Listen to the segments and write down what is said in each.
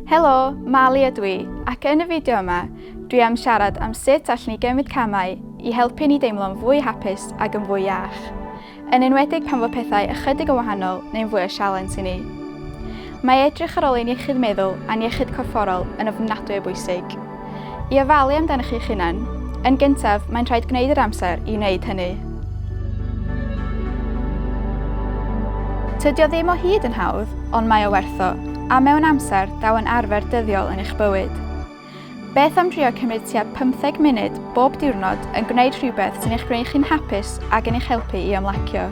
Helo, Mali ydw i, ac yn y fideo yma, dwi am siarad am sut allwn ni gymryd camau i helpu ni deimlo'n fwy hapus ac yn fwy iach, yn enwedig pan fod pethau ychydig yn wahanol neu'n fwy o sialens i ni. Mae edrych ar ôl ein iechyd meddwl a'n iechyd corfforol yn ofnadwy o bwysig. I ofalu amdanoch chi'ch hunan, yn gyntaf, mae'n rhaid gwneud yr amser i wneud hynny. Tydi o ddim o hyd yn hawdd, ond mae o werth o, a mewn amser daw yn arfer dyddiol yn eich bywyd. Beth am drio cymryd tua 15 munud bob diwrnod yn gwneud rhywbeth sy'n eich gwneud chi'n hapus ac yn eich helpu i ymlacio.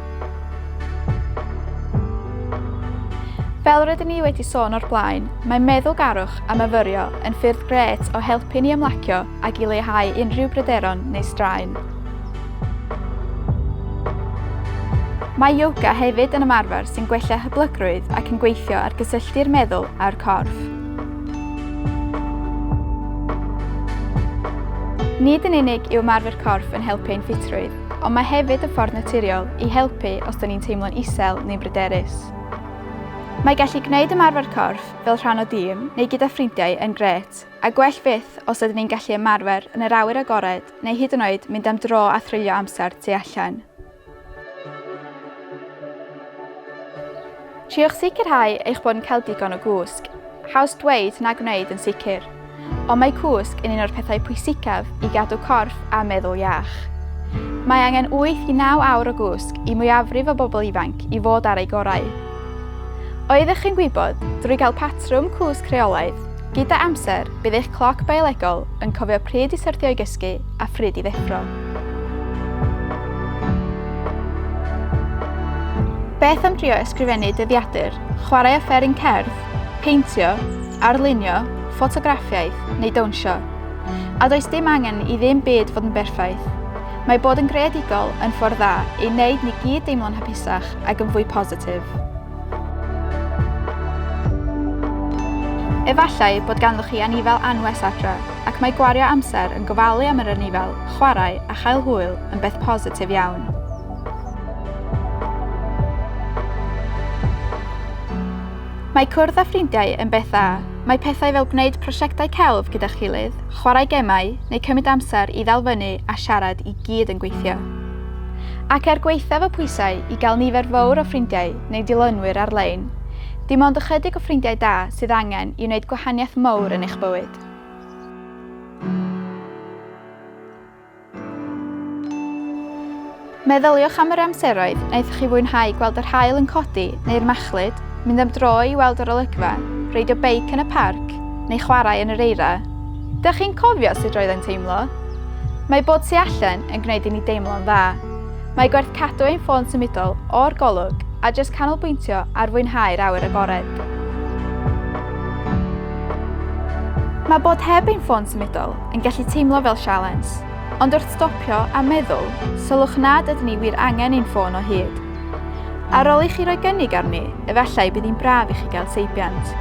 Fel rydyn ni wedi sôn o'r blaen, mae meddwlgarwch a myfyrio yn ffyrdd gret o helpu ni ymlacio ac i leihau unrhyw bryderon neu straen. Mae yoga hefyd yn ymarfer sy'n gwella hyblygrwydd ac yn gweithio ar gysylltu'r meddwl a'r corff. Nid yn unig yw ymarfer corff yn helpu ein ffitrwydd, ond mae hefyd y ffordd naturiol i helpu os dyn ni'n teimlo'n isel neu bryderus. Mae gallu gwneud ymarfer corff fel rhan o dîm neu gyda ffrindiau yn gret, a gwell fyth os ydyn ni'n gallu ymarfer yn yr awyr agored neu hyd yn oed mynd am dro a thrilio amser tu allan. Triwch sicrhau eich bod yn cael digon o gwsg. Haws dweud na gwneud yn sicr, ond mae cwsg yn un o'r pethau pwysicaf i gadw corff a meddwl iach. Mae angen 8 i 9 awr o gwsg i mwyafrif o bobl ifanc i fod ar ei gorau. Oeddech chi'n gwybod, drwy gael patrwm cwsg rheolaidd, gyda amser bydd eich cloc biolegol yn cofio pryd i syrthio i gysgu a pryd i ddeffro. Beth am drio ysgrifennu dyddiadur, chwarae offeryn cerdd, peintio, arlunio, ffotograffiaeth neu dawnsio. A does dim angen i ddim byd fod yn berffaith. Mae bod yn greadigol yn ffordd dda i wneud ni gyd deimlo'n hapusach ac yn fwy positif. Efallai bod ganddoch chi anifail anwes adre, ac mae gwario amser yn gofalu am yr anifail, chwarae a chael hwyl yn beth positif iawn. Mae cwrdd â ffrindiau yn beth dda. Mae pethau fel gwneud prosiectau celf gyda'ch gilydd, chwarae gemau neu cymryd amser i ddalfynu a siarad i gyd yn gweithio. Ac gweithaf y pwysau i gael nifer fawr o ffrindiau neu dilynwyr ar-lein, dim ond ychydig o ffrindiau da sydd angen i wneud gwahaniaeth mawr yn eich bywyd. Meddyliwch am yr amseroedd wnaethoch chi fwynhau gweld yr haul yn codi neu'r machlud, mynd am dro i weld yr olygfa, reidio beic yn y parc, neu chwarae yn yr eira. Dych chi'n cofio sut roedd e'n teimlo? Mae bod tu allan yn gwneud i ni deimlo'n dda. Mae gwerth cadw ein ffôn symudol o'r golwg a jyst canolbwyntio ar fwynhau'r awyr agored. Mae bod heb ein ffôn symudol yn gallu teimlo fel sialens, ond wrth stopio a meddwl, sylwch nad ydyn ni wir angen ein ffôn o hyd. Ar ôl i chi roi gynnig arni, efallai bydd hi'n braf i chi gael seibiant.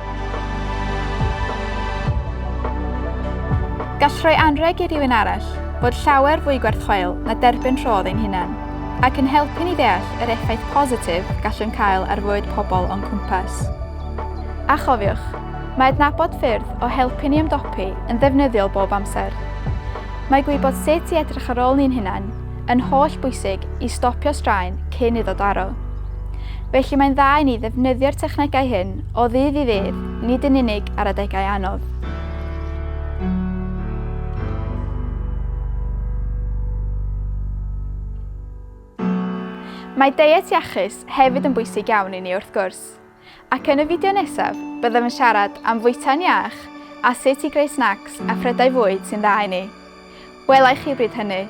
Gall rhoi anreg i rywun arall fod llawer fwy gwerthchweil na derbyn rhodd ein hunan, ac yn helpu ni ddeall yr effaith positif gallwn cael ar fywyd pobl o'n cwmpas. A chofiwch, mae adnabod ffyrdd o helpu ni ymdopi yn ddefnyddiol bob amser. Mae gwybod sut i edrych ar ôl ni'n hunan yn holl bwysig i stopio straen cyn iddo daro. Felly mae'n dda i ni ddefnyddio'r technegau hyn o ddydd i ddydd, nid yn unig ar adegau anodd. Mae diet iachus hefyd yn bwysig iawn i ni wrth gwrs, ac yn y fideo nesaf byddem yn siarad am fwyta'n iach a sut i greu snacks a phrydau fwyd sy'n dda i ni. Welai chi bryd hynny.